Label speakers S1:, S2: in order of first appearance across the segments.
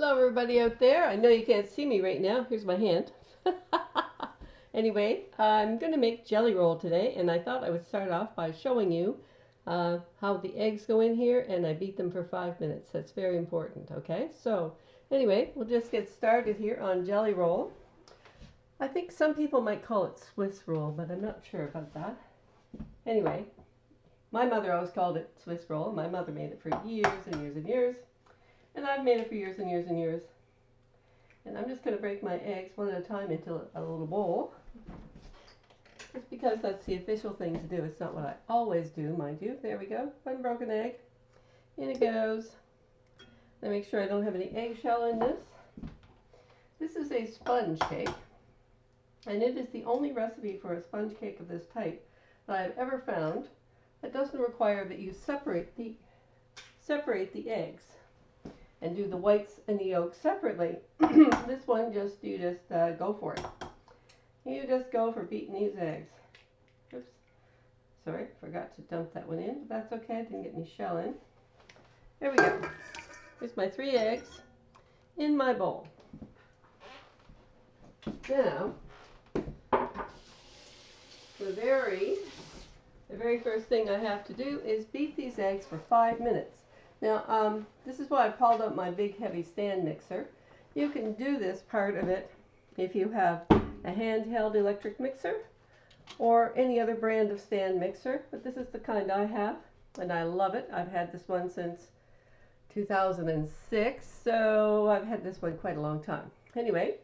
S1: Hello everybody out there. I know you can't see me right now. Here's my hand. Anyway, I'm going to make jelly roll today, and I thought I would start off by showing you how the eggs go in here, and I beat them for 5 minutes. That's very important, okay? So anyway, we'll just get started here on jelly roll. I think some people might call it Swiss roll, but I'm not sure about that. Anyway, my mother always called it Swiss roll. My mother made it for years and years and years. And I've made it for years and years and years. And I'm just going to break my eggs one at a time into a little bowl. Just because that's the official thing to do. It's not what I always do, mind you. There we go. One broken egg. In it goes. I make sure I don't have any eggshell in this. This is a sponge cake. And it is the only recipe for a sponge cake of this type that I've ever found that doesn't require that you separate the eggs and do the whites and the yolks separately. This one, you just go for it. You just go for beating these eggs. Oops, sorry, forgot to dump that one in, but that's okay, I didn't get any shell in. There we go. Here's my 3 eggs in my bowl. Now, the very first thing I have to do is beat these eggs for 5 minutes. Now, this is why I pulled out my big heavy stand mixer. You can do this part of it if you have a handheld electric mixer or any other brand of stand mixer, but this is the kind I have, and I love it. I've had this one since 2006, so I've had this one quite a long time. Anyway,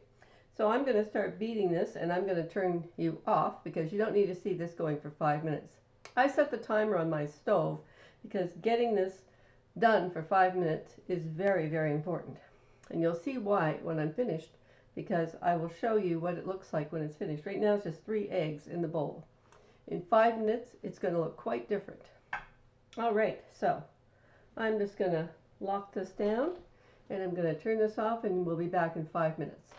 S1: so I'm going to start beating this, and I'm going to turn you off because you don't need to see this going for 5 minutes. I set the timer on my stove because getting this done for 5 minutes is very, very important. And you'll see why when I'm finished, because I will show you what it looks like when it's finished. Right now it's just 3 eggs in the bowl. In 5 minutes, it's going to look quite different. All right, so I'm just going to lock this down, and I'm going to turn this off, and we'll be back in 5 minutes.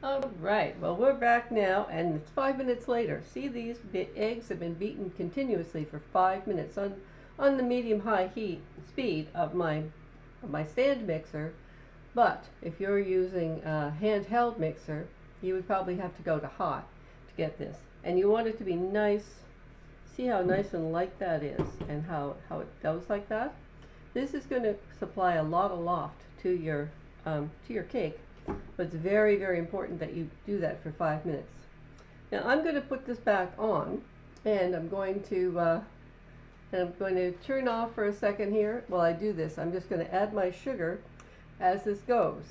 S1: All right, well, we're back now, and it's 5 minutes later. See, these eggs have been beaten continuously for 5 minutes on the medium-high heat speed of my stand mixer. But if you're using a handheld mixer, you would probably have to go to hot to get this. And you want it to be nice. See how nice and light that is, and how it goes like that? This is going to supply a lot of loft to your cake. But it's very, very important that you do that for 5 minutes. Now I'm going to put this back on, and I'm going to turn off for a second here. While I do this, I'm just going to add my sugar as this goes,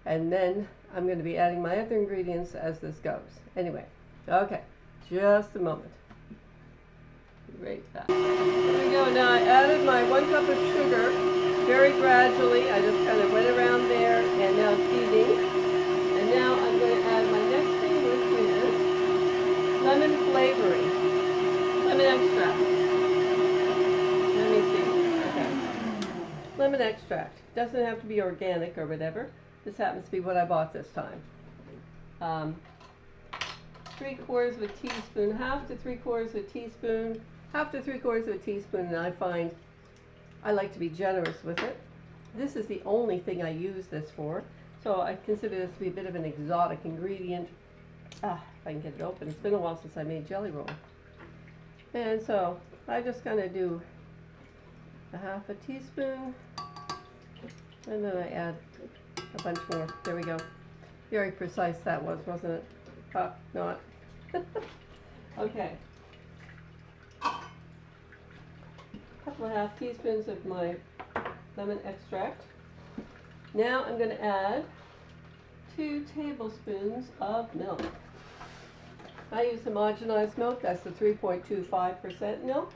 S1: and then I'm going to be adding my other ingredients as this goes. Anyway, okay, just a moment. Right back. There we go. Now I added my 1 cup of sugar very gradually. I just kind of went around there, and now it's heating. And now I'm going to add my next thing, which is lemon flavoring, lemon extract. Let me see. Okay. Lemon extract. Doesn't have to be organic or whatever. This happens to be what I bought this time. 3/4 of a teaspoon, half to 3/4 of a teaspoon, half to 3/4 of a teaspoon, and I find I like to be generous with it. This is the only thing I use this for, so I consider this to be a bit of an exotic ingredient. If I can get it open. It's been a while since I made jelly roll. And so I just kind of do a half a teaspoon, and then I add a bunch more. There we go. Very precise that was, wasn't it? Not. Okay. Couple of half teaspoons of my lemon extract. Now I'm going to add 2 tablespoons of milk. I use homogenized milk. That's the 3.25% milk.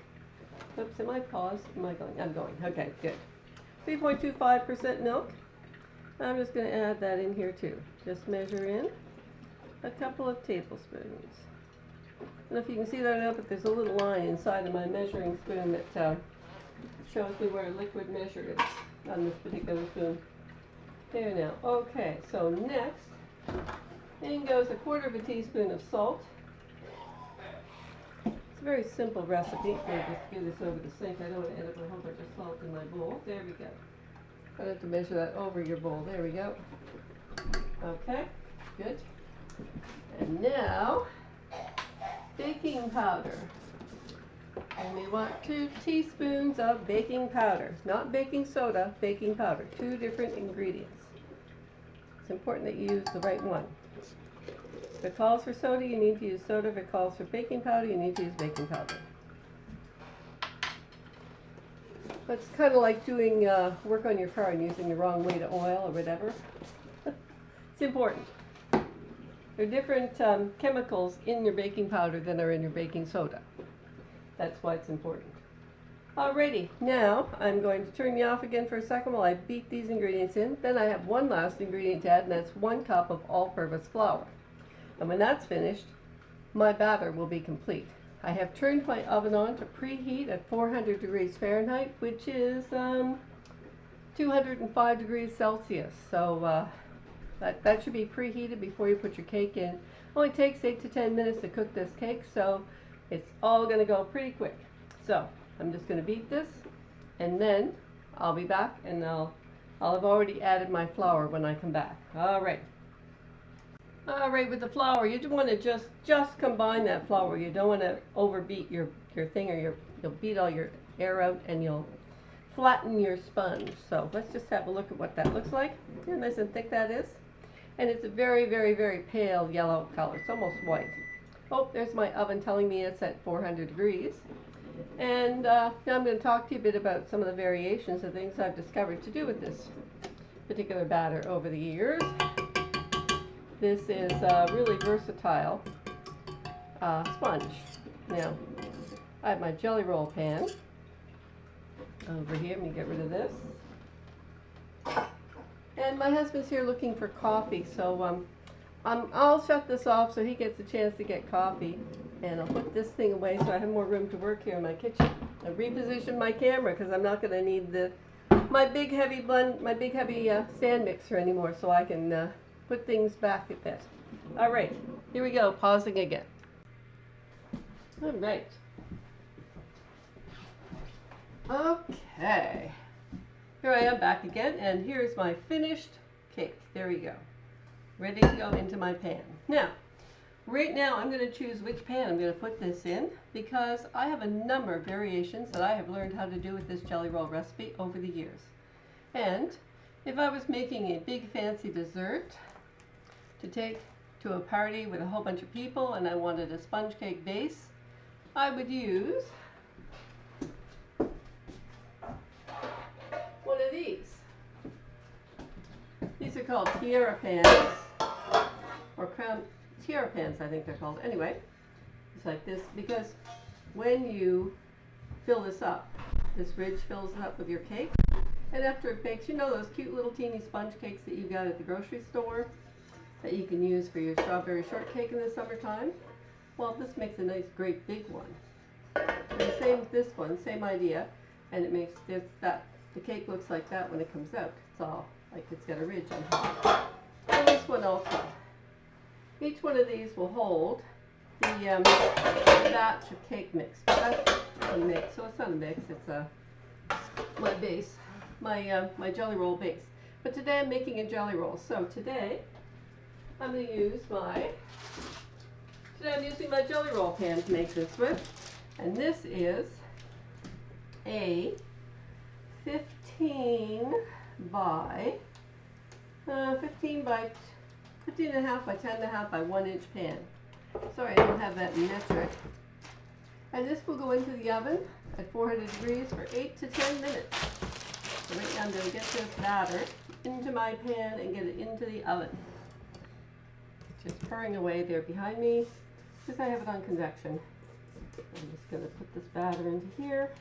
S1: Oops, am I paused? Am I going? I'm going. Okay, good. 3.25% milk. I'm just going to add that in here too. Just measure in a couple of tablespoons. I don't know if you can see that or not, but there's a little line inside of my measuring spoon that shows me where liquid measure is on this particular spoon. There now. Okay, so next, in goes 1/4 of a teaspoon of salt. It's a very simple recipe. I'll just do this over the sink. I don't want to end up with a whole bunch of salt in my bowl. There we go. I don't have to measure that over your bowl. There we go. Okay, good. And now, baking powder. And we want 2 teaspoons of baking powder. Not baking soda, baking powder. 2 different ingredients. It's important that you use the right one. If it calls for soda, you need to use soda. If it calls for baking powder, you need to use baking powder. It's kind of like doing work on your car and using the wrong way to oil or whatever. It's important. There are different chemicals in your baking powder than are in your baking soda. That's why it's important. Alrighty, now I'm going to turn you off again for a second while I beat these ingredients in. Then I have one last ingredient to add, and that's 1 cup of all-purpose flour. And when that's finished, my batter will be complete. I have turned my oven on to preheat at 400 degrees Fahrenheit, which is 205 degrees Celsius. So that should be preheated before you put your cake in. It only takes 8 to 10 minutes to cook this cake, so it's all going to go pretty quick. So I'm just going to beat this, and then I'll be back, and I'll have already added my flour when I come back. All right. All right, with the flour, you want to just combine that flour. You don't want to overbeat your thing, or you'll beat all your air out, and you'll flatten your sponge. So let's just have a look at what that looks like. See how nice and thick that is? And it's a very, very, very pale yellow color. It's almost white. Oh, there's my oven telling me it's at 400 degrees. And now I'm going to talk to you a bit about some of the variations of things I've discovered to do with this particular batter over the years. This is a really versatile sponge. Now, I have my Jellyroll pan over here. Let me get rid of this. And my husband's here looking for coffee, so I'll shut this off so he gets a chance to get coffee. And I'll put this thing away so I have more room to work here in my kitchen. I repositioned my camera because I'm not going to need my big heavy stand mixer anymore, so I can put things back a bit. All right, here we go, pausing again. All right. Okay. Here I am back again, and here's my finished cake. There we go. Ready to go into my pan. Now, right now I'm going to choose which pan I'm going to put this in, because I have a number of variations that I have learned how to do with this Jellyroll recipe over the years. And if I was making a big fancy dessert to take to a party with a whole bunch of people and I wanted a sponge cake base, I would use one of these. These are called tiara pans, or crown tiara pans, I think they're called. Anyway, it's like this, because when you fill this up, this ridge fills it up with your cake, and after it bakes, you know those cute little teeny sponge cakes that you got at the grocery store that you can use for your strawberry shortcake in the summertime? Well, this makes a nice great big one. And the same with this one, same idea, and it makes the cake looks like that when it comes out. It's all like it's got a ridge on top. And this one also. Each one of these will hold the batch of cake mix. But that's a mix, so it's not a mix, it's my base, my Jellyroll base. But today I'm making a Jellyroll. So today I'm going to use I'm using my Jellyroll pan to make this with. And this is a 15 and a half by 10 and a half by 1 inch pan. Sorry, I don't have that in metric. And this will go into the oven at 400 degrees for 8 to 10 minutes. So right now I'm going to get this batter into my pan and get it into the oven. It's just purring away there behind me because I have it on convection. I'm just going to put this batter into here.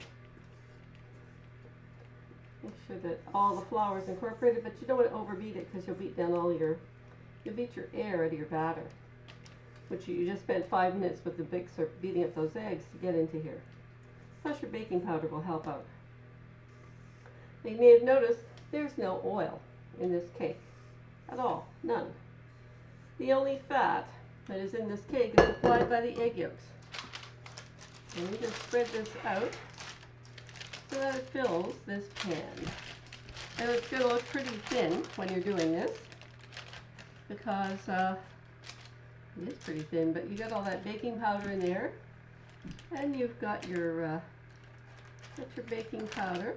S1: Make sure that all the flour is incorporated, but you don't want to overbeat it because you'll beat your air out of your batter, which you just spent 5 minutes with the mixer beating up those eggs to get into here. Plus your baking powder will help out. You may have noticed there's no oil in this cake at all, none. The only fat that is in this cake is supplied by the egg yolks. And you just spread this out so that it fills this pan. And it's going to look pretty thin when you're doing this because it is pretty thin, but you got all that baking powder in there, and you've got your baking powder,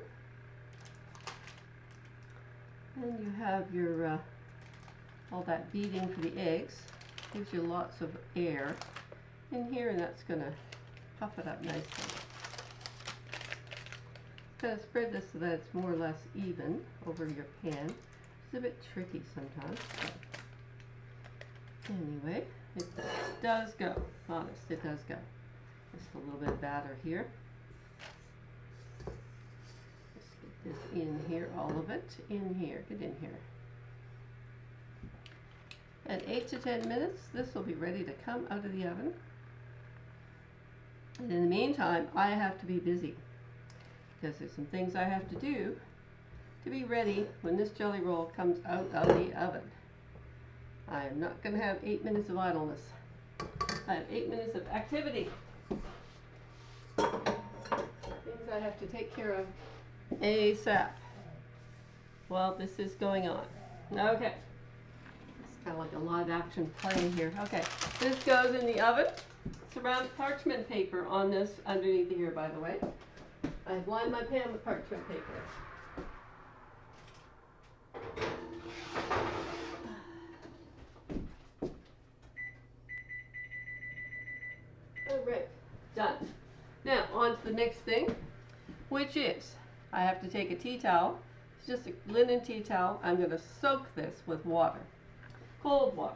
S1: and you have your all that beating for the eggs. Gives you lots of air in here, and that's going to puff it up nicely. Kind of spread this so that it's more or less even over your pan. It's a bit tricky sometimes, but anyway, it does go. Honest, it does go. Just a little bit of batter here. Just get this in here, all of it in here. Get in here. At 8 to 10 minutes, this will be ready to come out of the oven. And in the meantime, I have to be busy because there's some things I have to do to be ready when this jelly roll comes out of the oven. I am not going to have 8 minutes of idleness. I have 8 minutes of activity. Things I have to take care of ASAP while this is going on. Okay. It's kind of like a live action play here. Okay. This goes in the oven. Surround parchment paper on this underneath here, by the way. I've lined my pan with parchment paper. Alright, done. Now, on to the next thing, which is, I have to take a tea towel. It's just a linen tea towel. I'm going to soak this with water. Cold water.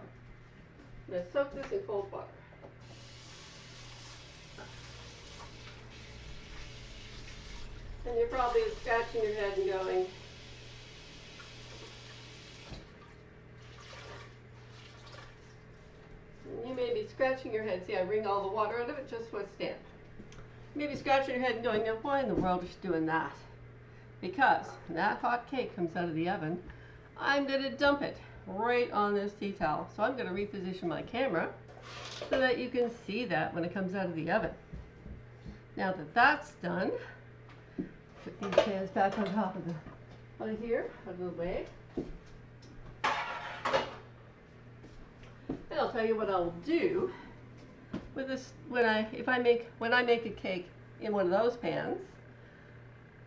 S1: I'm going to soak this in cold water. And you're probably scratching your head and going, you may be scratching your head. See, I wring all the water out of it just for a stand. You may be scratching your head and going, now why in the world is she doing that? Because when that hot cake comes out of the oven, I'm going to dump it right on this tea towel. So I'm going to reposition my camera so that you can see that when it comes out of the oven. Now that that's done, put these pans back on top of the here, out of the way. And I'll tell you what I'll do with this when I make a cake in one of those pans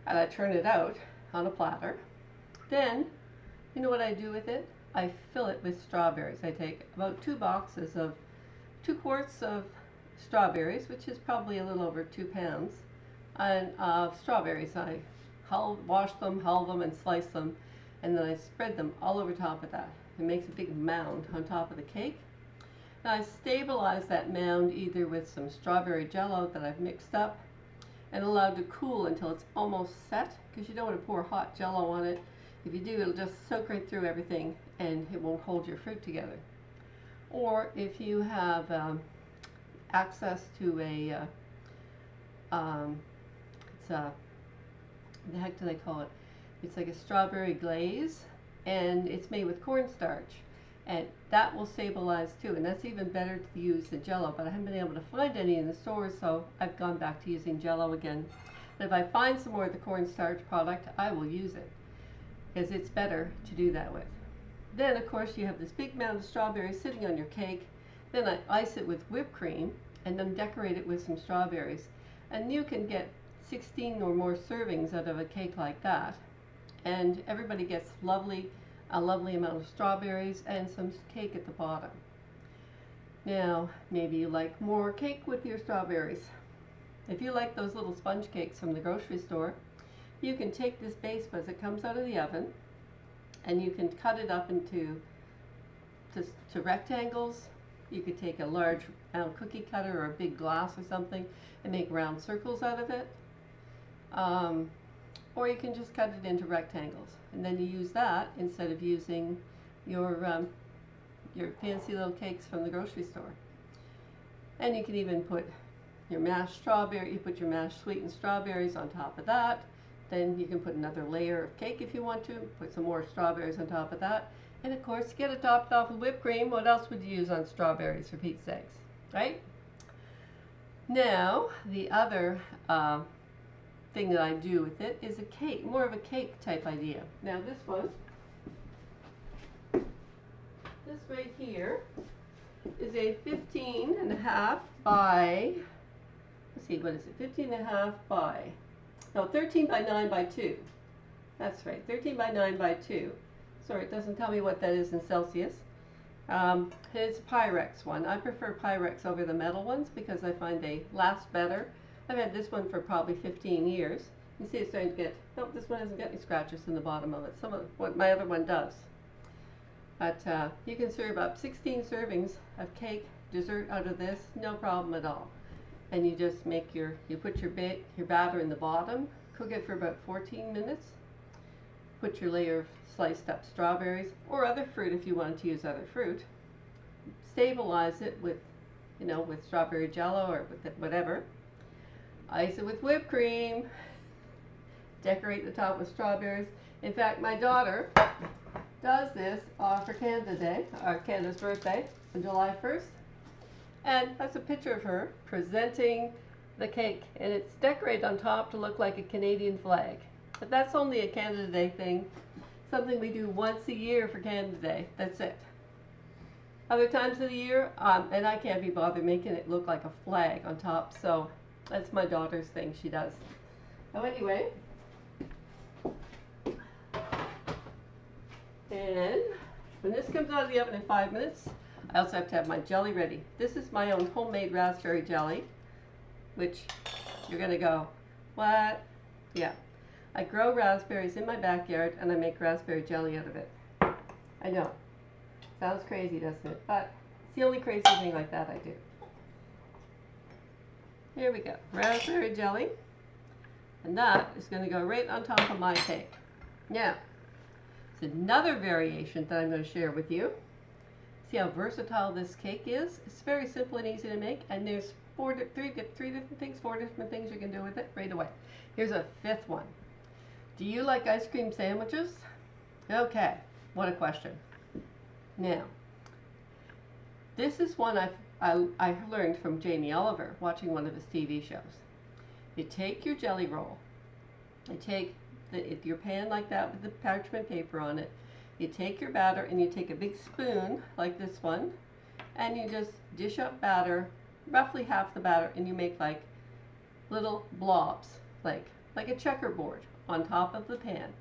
S1: and I turn it out on a platter. Then you know what I do with it? I fill it with strawberries. I take about 2 quarts of strawberries, which is probably a little over 2 pounds. And strawberries, I wash them, hull them, and slice them, and then I spread them all over top of that. It makes a big mound on top of the cake. Now I stabilize that mound either with some strawberry jello that I've mixed up and allowed to cool until it's almost set, because you don't want to pour hot jello on it. If you do, it'll just soak right through everything and it won't hold your fruit together. Or if you have access to a what the heck do they call it? It's like a strawberry glaze, and it's made with cornstarch, and that will stabilize too, and that's even better to use than jello, but I haven't been able to find any in the stores, so I've gone back to using jello again. And if I find some more of the cornstarch product, I will use it, because it's better to do that with. Then of course you have this big mound of strawberries sitting on your cake. Then I ice it with whipped cream and then decorate it with some strawberries, and you can get 16 or more servings out of a cake like that, and everybody gets a lovely amount of strawberries and some cake at the bottom. Now maybe you like more cake with your strawberries. If you like those little sponge cakes from the grocery store, you can take this base as it comes out of the oven, and you can cut it up into to rectangles. You could take a large cookie cutter or a big glass or something and make round circles out of it. Or you can just cut it into rectangles, and then you use that instead of using your fancy little cakes from the grocery store. And you can even put your mashed sweetened strawberries on top of that. Then you can put another layer of cake if you want to, put some more strawberries on top of that. And of course, get it topped off with whipped cream. What else would you use on strawberries, for Pete's sakes, right? Now, the other thing that I do with it is a cake, more of a cake type idea. Now this right here is a 15 and a half by, let's see, what is it, 15 and a half by, no, 13 by 9 by 2. That's right, 13 by 9 by 2. Sorry, it doesn't tell me what that is in Celsius. It's a Pyrex one. I prefer Pyrex over the metal ones because I find they last better. I've had this one for probably 15 years. You see it's starting to get, nope, this one hasn't got any scratches in the bottom of it. Some of what my other one does. But you can serve up 16 servings of cake, dessert out of this, no problem at all. And you just make you put your batter in the bottom, cook it for about 14 minutes, put your layer of sliced up strawberries or other fruit if you wanted to use other fruit, stabilize it with, with strawberry jello or with whatever, ice it with whipped cream, decorate the top with strawberries. In fact, my daughter does this for Canada Day, or Canada's birthday, on July 1st. And that's a picture of her presenting the cake. And it's decorated on top to look like a Canadian flag. But that's only a Canada Day thing. Something we do once a year for Canada Day. That's it. Other times of the year, and I can't be bothered making it look like a flag on top. So that's my daughter's thing she does. So anyway. And when this comes out of the oven in 5 minutes, I also have to have my jelly ready. This is my own homemade raspberry jelly, which you're going to go, what? Yeah. I grow raspberries in my backyard and I make raspberry jelly out of it. I know. Sounds crazy, doesn't it? But it's the only crazy thing like that I do. Here we go. Raspberry jelly. And that is going to go right on top of my cake. Now, it's another variation that I'm going to share with you. See how versatile this cake is? It's very simple and easy to make, and there's four different things you can do with it right away. Here's a fifth one. Do you like ice cream sandwiches? Okay, what a question. Now, this is one I learned from Jamie Oliver watching one of his TV shows. You take your jelly roll, you take your pan like that with the parchment paper on it, you take your batter and you take a big spoon like this one and you just dish up batter, roughly half the batter, and you make like little blobs, like a checkerboard on top of the pan,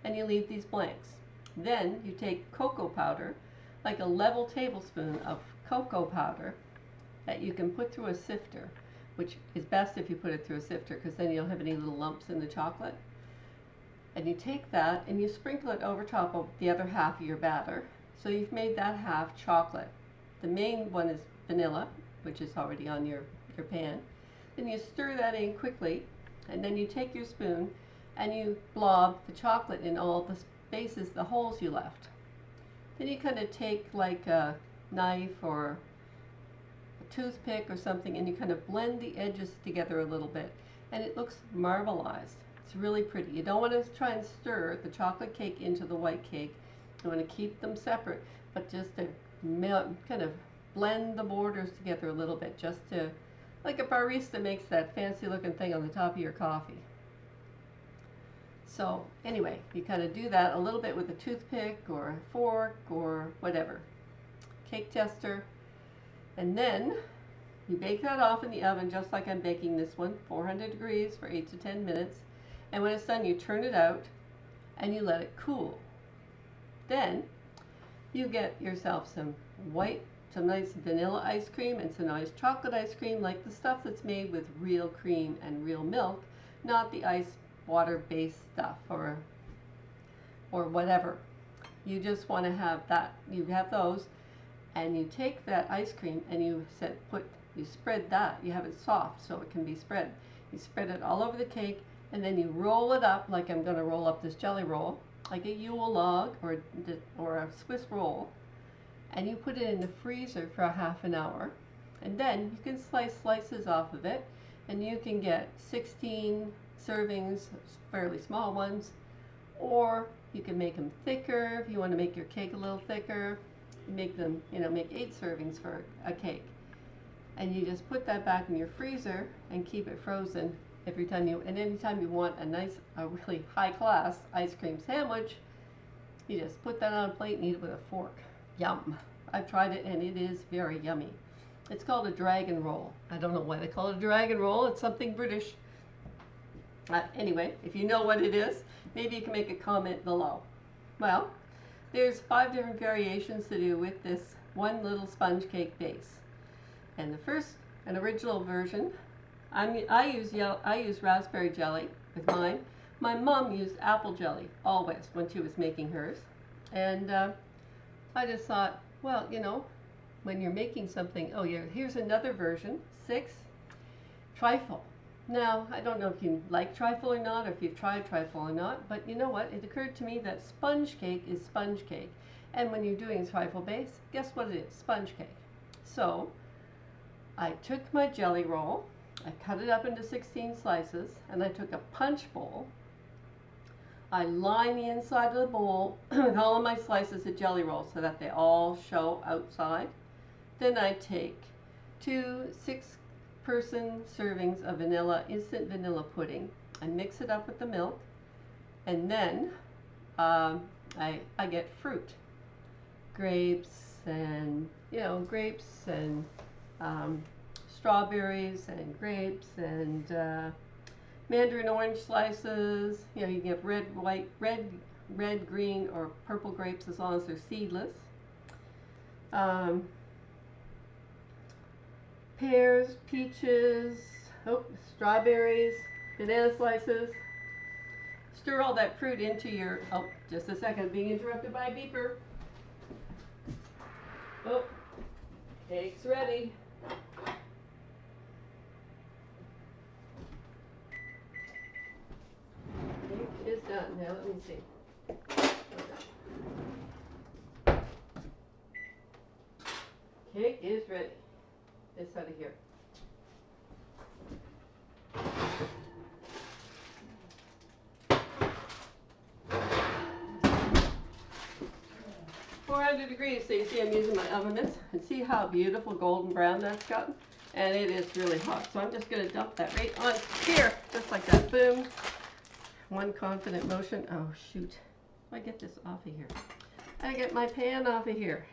S1: and you leave these blanks. Then you take cocoa powder, like a level tablespoon of cocoa powder that you can put through a sifter, which is best if you put it through a sifter because then you don't have any little lumps in the chocolate. And you take that and you sprinkle it over top of the other half of your batter. So you've made that half chocolate. The main one is vanilla, which is already on your pan. Then you stir that in quickly, and then you take your spoon and you blob the chocolate in all the spaces, the holes you left. Then you kind of take like a knife or a toothpick or something and you kind of blend the edges together a little bit, and it looks marbleized. It's really pretty. You don't want to try and stir the chocolate cake into the white cake. You want to keep them separate, but just to kind of blend the borders together a little bit, just to, like a barista makes that fancy looking thing on the top of your coffee. So anyway, you kind of do that a little bit with a toothpick or a fork or whatever, cake tester, and then you bake that off in the oven just like I'm baking this one, 400 degrees for 8 to 10 minutes. And when it's done, you turn it out and you let it cool. Then you get yourself some nice vanilla ice cream and some nice chocolate ice cream, like the stuff that's made with real cream and real milk, not the water-based stuff or whatever. You just want to have that. You have those, and you take that ice cream and you spread that. You have it soft so it can be spread. You spread it all over the cake. And then you roll it up like I'm going to roll up this jelly roll, like a yule log or a Swiss roll, and you put it in the freezer for a half an hour. And then you can slice slices off of it, and you can get 16 servings, fairly small ones, or you can make them thicker if you want to make your cake a little thicker. Make them, make 8 servings for a cake. and you just put that back in your freezer and keep it frozen anytime you want a really high class ice cream sandwich, you just put that on a plate and eat it with a fork. Yum. I've tried it and it is very yummy. It's called a dragon roll. I don't know why they call it a dragon roll. It's something British. Anyway, if you know what it is, maybe you can make a comment below. Well, there's 5 different variations to do with this one little sponge cake base. And the first, an original version, I use raspberry jelly with mine. My mom used apple jelly always when she was making hers. And I just thought, well, you know, when you're making something, oh yeah, here's another version, 6, trifle. Now, I don't know if you like trifle or not, or if you've tried trifle or not, but you know what? It occurred to me that sponge cake is sponge cake. And when you're doing trifle base, guess what it is? Sponge cake. So, I took my jelly roll, I cut it up into 16 slices, and I took a punch bowl. I line the inside of the bowl with all of my slices of jelly roll so that they all show outside. Then I take 2 6-person servings of instant vanilla pudding. I mix it up with the milk, and then I get fruit, grapes and strawberries and grapes and mandarin orange slices. You know, you can get red, green, or purple grapes as long as they're seedless. Pears, peaches, strawberries, banana slices. Stir all that fruit into your, just a second, being interrupted by a beeper. Oh, cake's ready. Cake is done. Now let me see. Cake is ready. This out of here. Degrees, so you see I'm using my oven mitts, and see how beautiful golden brown that's gotten, and it is really hot. So I'm just going to dump that right on here, just like that. Boom. One confident motion. Oh shoot! How do I get this off of here? I get my pan off of here.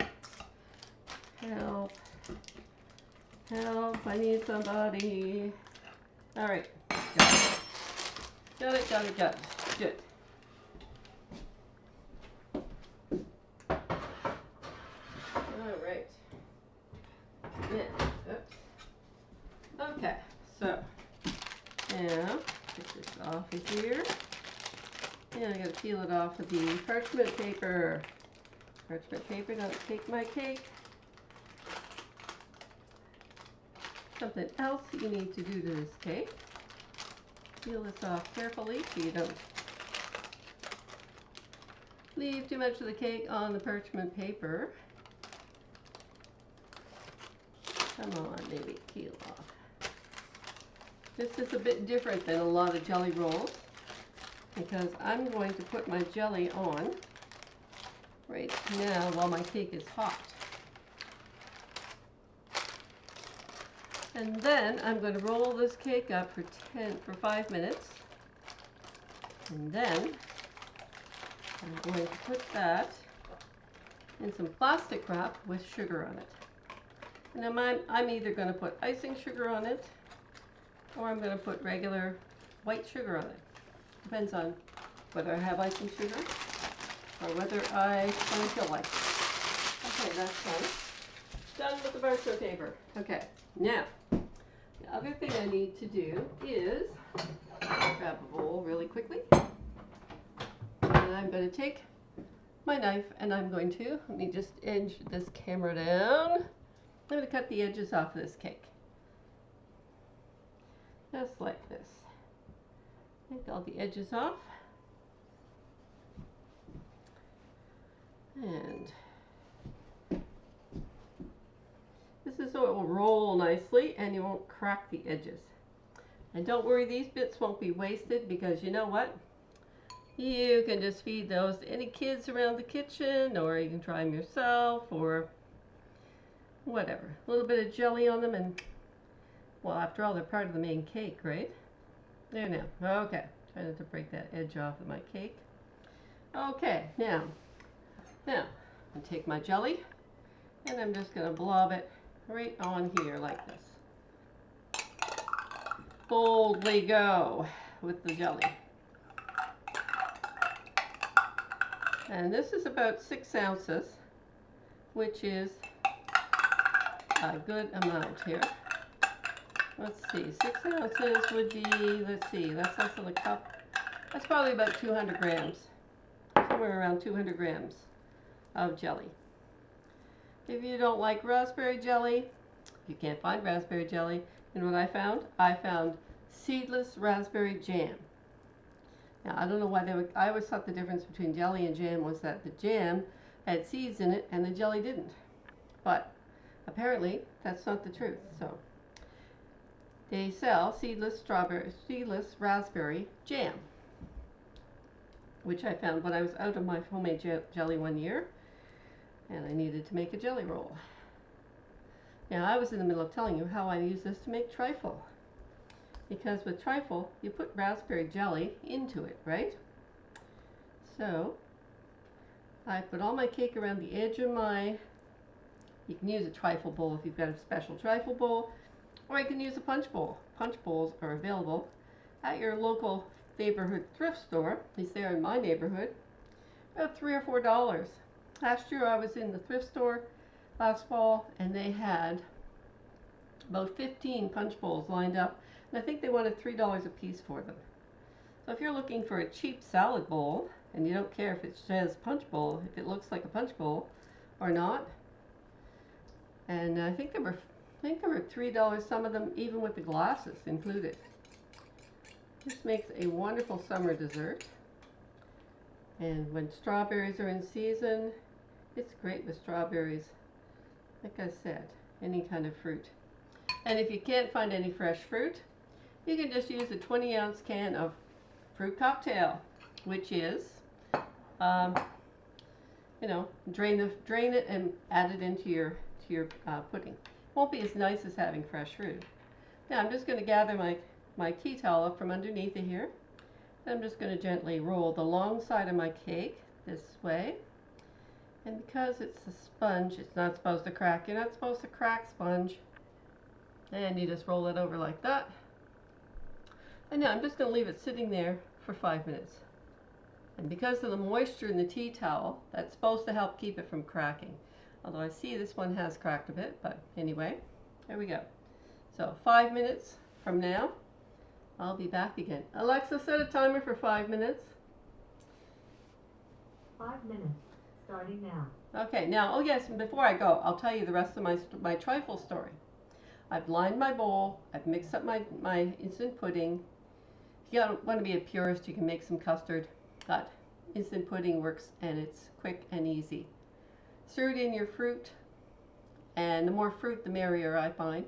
S1: Help! Help! I need somebody. All right. Got it. Good. Okay, so now get this off of here, and I gotta peel it off of the parchment paper. Parchment paper, don't take my cake. Something else you need to do to this cake: peel this off carefully so you don't leave too much of the cake on the parchment paper. Come on, baby, peel off. This is a bit different than a lot of jelly rolls because I'm going to put my jelly on right now while my cake is hot. And then I'm going to roll this cake up for 5 minutes. And then I'm going to put that in some plastic wrap with sugar on it. Now I'm either going to put icing sugar on it, or I'm going to put regular white sugar on it. Depends on whether I have icing sugar or whether I don't feel like it. Okay, that's done. Done with the parchment paper. Okay, now the other thing I need to do is grab a bowl really quickly. And I'm going to take my knife and I'm going to, let me just edge this camera down. I'm going to cut the edges off of this cake. Just like this. Take all the edges off. And this is so it will roll nicely and you won't crack the edges. And don't worry, these bits won't be wasted because you know what? You can just feed those to any kids around the kitchen, or you can try them yourself, or whatever. A little bit of jelly on them and Well, after all, they're part of the main cake, right? There now. Okay. Try not to break that edge off of my cake. Okay, now I take my jelly and I'm just going to blob it right on here like this. Boldly go with the jelly. And this is about 6 ounces, which is a good amount here. Let's see, 6 ounces would be, let's see, that's less than a cup. That's probably about 200 grams, somewhere around 200 grams of jelly. If you don't like raspberry jelly, you can't find raspberry jelly, and what I found seedless raspberry jam. Now, I don't know why I always thought the difference between jelly and jam was that the jam had seeds in it and the jelly didn't. But apparently, that's not the truth. So they sell seedless raspberry jam, which I found when I was out of my homemade jelly one year, and I needed to make a jelly roll. Now, I was in the middle of telling you how I use this to make trifle. Because with trifle, you put raspberry jelly into it, right? So, I put all my cake around the edge of my, you can use a trifle bowl if you've got a special trifle bowl, or you can use a punch bowl. Punch bowls are available at your local neighborhood thrift store, at least there in my neighborhood, about $3 or $4. Last year I was in the thrift store last fall, and they had about 15 punch bowls lined up. And I think they wanted $3 a piece for them. So if you're looking for a cheap salad bowl, and you don't care if it says punch bowl, if it looks like a punch bowl or not, and I think they were $3, some of them even with the glasses included. This makes a wonderful summer dessert. And when strawberries are in season, it's great with strawberries. Like I said, any kind of fruit. And if you can't find any fresh fruit, you can just use a 20-ounce can of fruit cocktail, which is, drain it and add it into your pudding. Won't be as nice as having fresh fruit. Now I'm just going to gather my tea towel up from underneath it here. And I'm just going to gently roll the long side of my cake this way. And because it's a sponge, it's not supposed to crack. You're not supposed to crack sponge. And you just roll it over like that. And now I'm just going to leave it sitting there for 5 minutes. And because of the moisture in the tea towel, that's supposed to help keep it from cracking. Although I see this one has cracked a bit, but anyway, there we go. So 5 minutes from now, I'll be back again. Alexa, set a timer for 5 minutes.
S2: 5 minutes, starting now.
S1: Okay, now, oh yes, and before I go, I'll tell you the rest of my trifle story. I've lined my bowl, I've mixed up my instant pudding. If you don't want to be a purist, you can make some custard, but instant pudding works and it's quick and easy. Stir it in your fruit, and the more fruit the merrier, I find.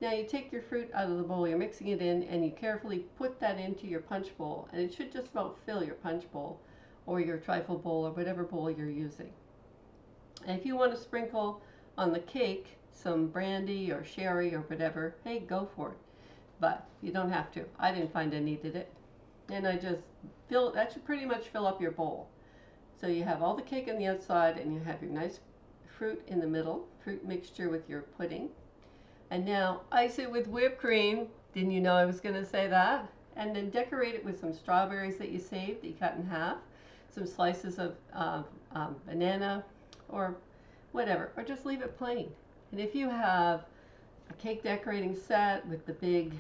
S1: Now you take your fruit out of the bowl, you're mixing it in, and you carefully put that into your punch bowl, and it should just about fill your punch bowl or your trifle bowl or whatever bowl you're using. And if you want to sprinkle on the cake some brandy or sherry or whatever, hey, go for it. But you don't have to. I didn't find I needed it. And I just that should pretty much fill up your bowl. So you have all the cake on the outside and you have your nice fruit in the middle, fruit mixture with your pudding. And now ice it with whipped cream. Didn't you know I was going to say that? And then decorate it with some strawberries that you saved, that you cut in half, some slices of banana or whatever, or just leave it plain. And if you have a cake decorating set with the big,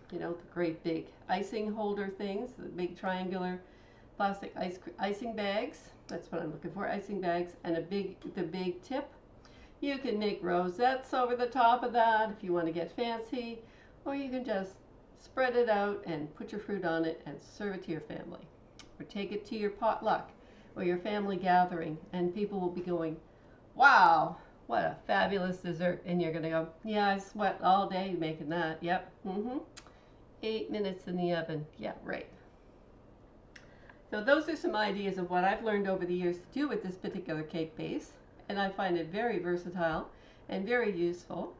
S1: the great big icing holder things, the big triangular plastic icing bags, that's what I'm looking for, icing bags, and the big tip, you can make rosettes over the top of that if you want to get fancy, or you can just spread it out and put your fruit on it and serve it to your family. Or take it to your potluck or your family gathering, and people will be going, wow, what a fabulous dessert. And you're going to go, yeah, I sweat all day making that. Yep. 8 minutes in the oven. Yeah, right. So those are some ideas of what I've learned over the years to do with this particular cake base. And I find it very versatile and very useful.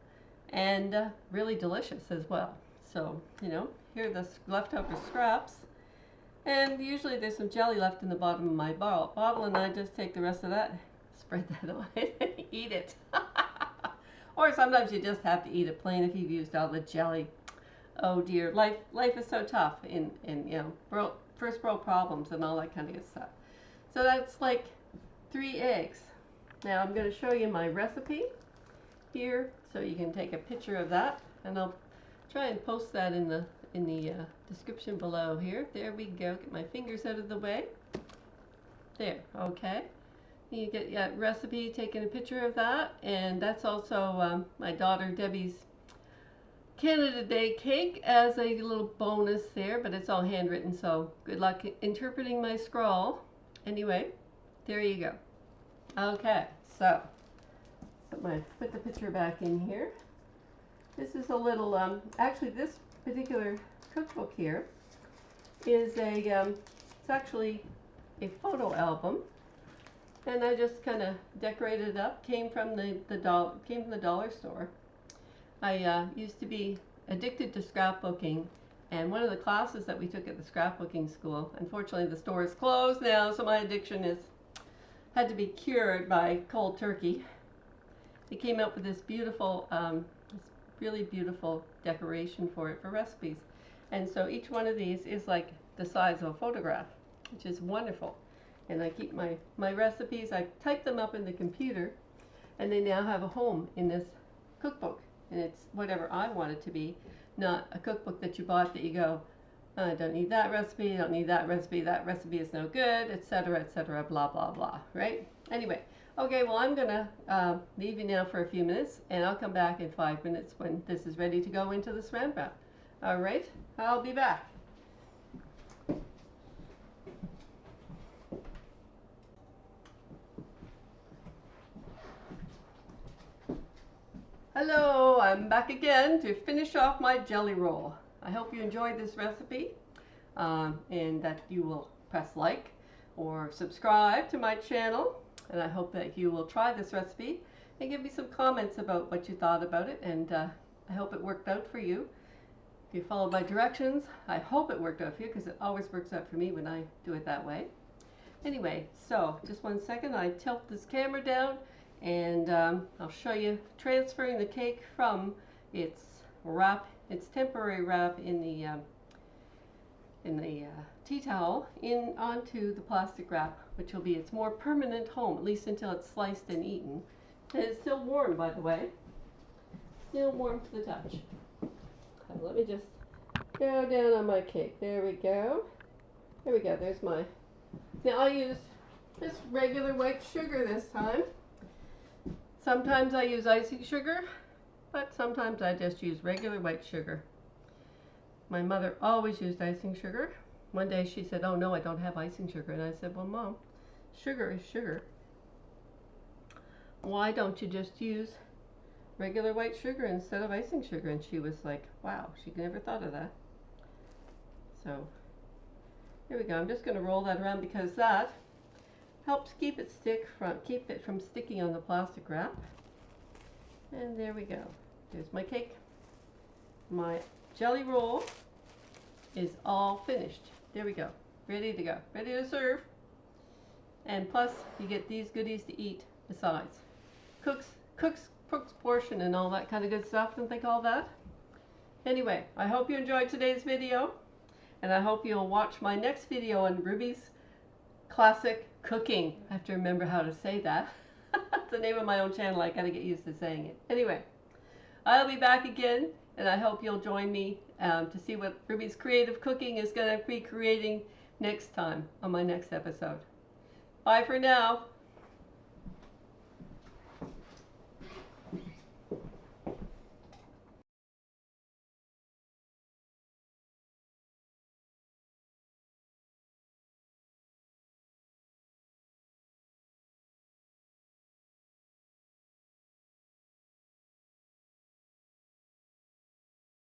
S1: and really delicious as well. So, here are the leftover scraps. And usually there's some jelly left in the bottom of my bottle, and I just take the rest of that, spread that on it, and eat it. Or sometimes you just have to eat it plain if you've used all the jelly. Oh dear, life is so tough in first world problems and all that kind of good stuff. So that's like 3 eggs. Now I'm going to show you my recipe here, so you can take a picture of that, and I'll try and post that in the description below here. There we go. Get my fingers out of the way. There. Okay. You get that recipe, taking a picture of that, and that's also my daughter Debbie's Canada Day cake as a little bonus there, but it's all handwritten, so good luck interpreting my scrawl. Anyway, there you go. Okay, so put the picture back in here. This is a little, actually this particular cookbook here is it's actually a photo album, and I just kind of decorated it up. Came from the dollar store. I used to be addicted to scrapbooking, and one of the classes that we took at the scrapbooking school, unfortunately the store is closed now, so my addiction had to be cured by cold turkey. They came up with this beautiful, really beautiful decoration for recipes, and so each one of these is like the size of a photograph, which is wonderful. And I keep my recipes, I type them up in the computer, and they now have a home in this cookbook. And it's whatever I want it to be, not a cookbook that you bought that you go, I don't need that recipe, I don't need that recipe is no good, etc., blah, blah, blah, right? Anyway, okay, well, I'm going to leave you now for a few minutes, and I'll come back in 5 minutes when this is ready to go into the Saran Wrap. All right, I'll be back. Hello, I'm back again to finish off my jelly roll. I hope you enjoyed this recipe and that you will press like or subscribe to my channel, and I hope that you will try this recipe and give me some comments about what you thought about it, and I hope it worked out for you. If you followed my directions, I hope it worked out for you, because it always works out for me when I do it that way. Anyway, so just 1 second, I tilt this camera down, and I'll show you transferring the cake from its temporary wrap in the tea towel onto the plastic wrap, which will be its more permanent home, at least until it's sliced and eaten. And it's still warm, by the way. Still warm to the touch. Let me just go down on my cake. There we go. There we go. There's my. Now I used just regular white sugar this time. Sometimes I use icing sugar, but sometimes I just use regular white sugar. My mother always used icing sugar. One day she said, "Oh no, I don't have icing sugar." And I said, "Well, Mom, sugar is sugar. Why don't you just use regular white sugar instead of icing sugar?" And she was like, wow, she never thought of that. So here we go. I'm just going to roll that around because that helps keep it from sticking on the plastic wrap. And there we go. There's my cake. My jelly roll is all finished. There we go. Ready to go. Ready to serve. And plus, you get these goodies to eat besides. Cook's portion and all that kind of good stuff. Don't think all that. Anyway, I hope you enjoyed today's video, and I hope you'll watch my next video on Ruby's Classic Cooking. I have to remember how to say that. That's the name of my own channel. I gotta get used to saying it. Anyway, I'll be back again, and I hope you'll join me to see what Ruby's Creative Cooking is gonna be creating next time on my next episode. Bye for now.